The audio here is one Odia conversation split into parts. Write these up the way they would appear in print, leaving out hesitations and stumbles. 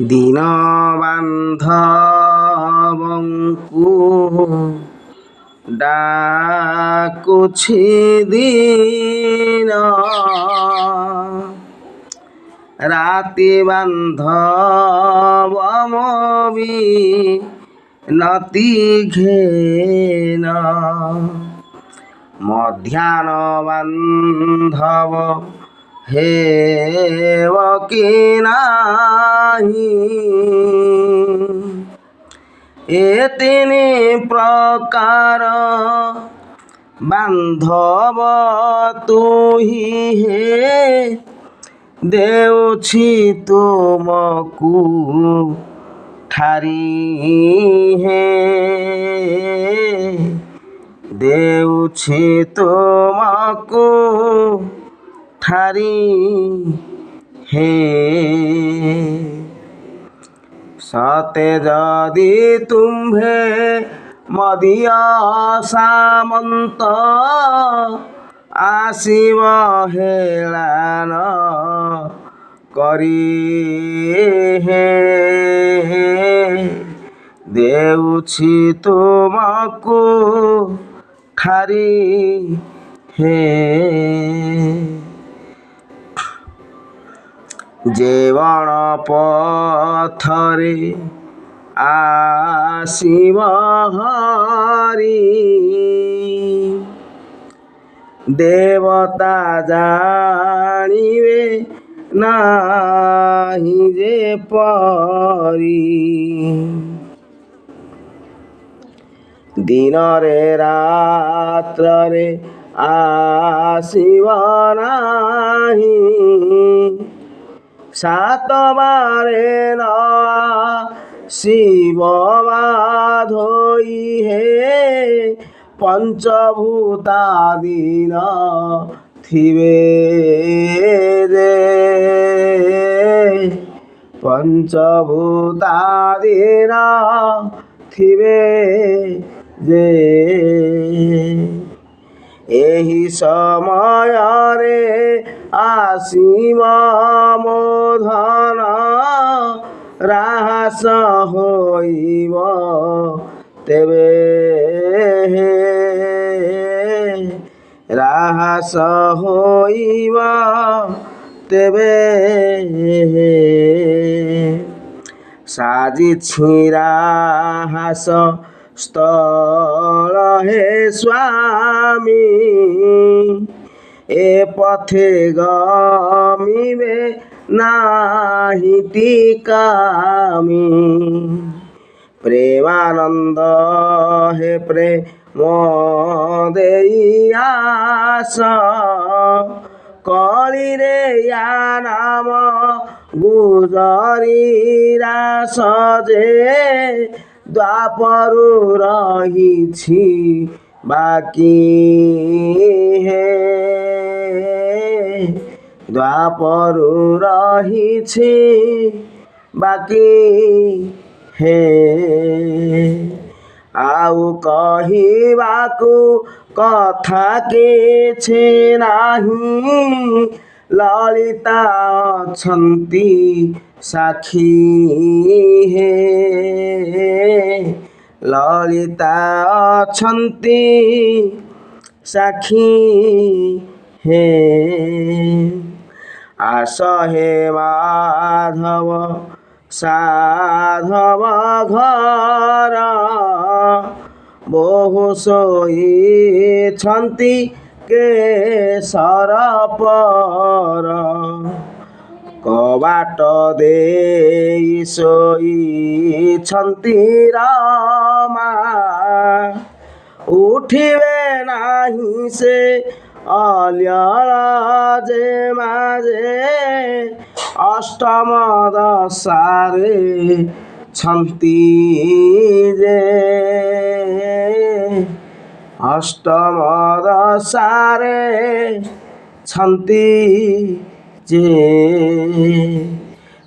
ଦୀନବାନ୍ଧବଙ୍କୁ ଡାକୁଛି ଦିନ ରାତି ବାନ୍ଧବ ମୋ ବିନତି ଘେନ ମଧ୍ୟାହ୍ନ ବାନ୍ଧବ ହେବ କି ନାହିଁ ଏ ତିନି ପ୍ରକାର ବାନ୍ଧବ ତୁହି ହେ ଦେଉଛି ତୁମକୁ ଠାରି ହେ ଦେଉଛି ତୁମକୁ ଠାରି ହେ ସତେ ଯଦି ତୁମ୍ଭେ ମଦୀୟ ସାମନ୍ତ ଆସିବ ହେଳାନ କରି ହେ ଦେଉଛି ତୁମକୁ ଠାରି ହେ ଜୀବନ ପଥରେ ଆସିବ ହରି ଦେବତା ଜାଣିବେ ନାହିଁ ଯେ ପରି ଦିନରେ ରାତ୍ରରେ ଆସିବ ନାହିଁ ସାତ ବାରେ ନ ଆସିବ ବାଧୋଇ ହେ ପଞ୍ଚଭୂତାଦିନ ଥିବେ ଯେ ପଞ୍ଚଭୂତାଦିନ ଥିବେ ଯେ ଏହି ସମୟରେ ଆସିବ ମୋ ଧନ ହ୍ରାସ ହୋଇବ ତେବେ ହ୍ରାସ ହୋଇବ ତେବେ ସାଜିଛି ରାହାସ ସ୍ଥଳ ହେ ସ୍ୱାମୀ ଏ ପଥେ ଗମିବେ ନାହିଁ ଟିକାମି ପ୍ରେମାନନ୍ଦ ହେ ପ୍ରେମ ଦେଇ ଆସ କଳିରେ ୟା ନାମ ଗୁଜରି ରାସ ଯେ ଦ୍ୱାପରୁ ରହିଛି ବାକି ହେ ଦ୍ୱାପରୁ ରହିଛି ବାକି ହେ ଆଉ କହିବାକୁ କଥା କିଛି ନାହିଁ ଲଳିତା ଅଛନ୍ତି ସାକ୍ଷୀ ହେ ଲଳିତା ଅଛନ୍ତି ସାକ୍ଷୀ ହେ ଆସ ହେ ମାଧବ ସାଧବ ଘର ବୋହୂ ଶୋଇଛନ୍ତି କେଶର ପର କବାଟ ଦେଇ ଶୋଇଛନ୍ତି ରମା ଉଠିବେ ନାହିଁ ସେ ଅଲ୍ୟଳ ଯେ ମାଝେ ଅଷ୍ଟମ ଦଶାରେ ଛନ୍ତି ଯେ ଅଷ୍ଟମ ଦଶାରେ ଛନ୍ତି ଯେ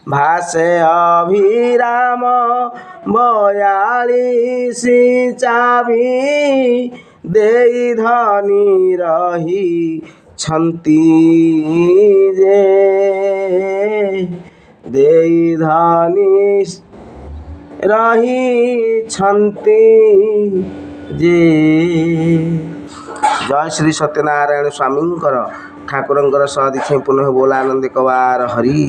ଭାସେ ଅଭିରାମ 42 ଚାବି ଦେଇ ଧନି ରହିଛନ୍ତି ଯେ ଦେଇ ଧନି ରହିଛନ୍ତି ଯେ। ଜୟ ଶ୍ରୀ ସତ୍ୟନାରାୟଣ ସ୍ୱାମୀଙ୍କର ଠାକୁରଙ୍କର ସହ ଦୀକ୍ଷା ପୁନଃ ବୋଲା ଆନନ୍ଦ କବାର ହରି।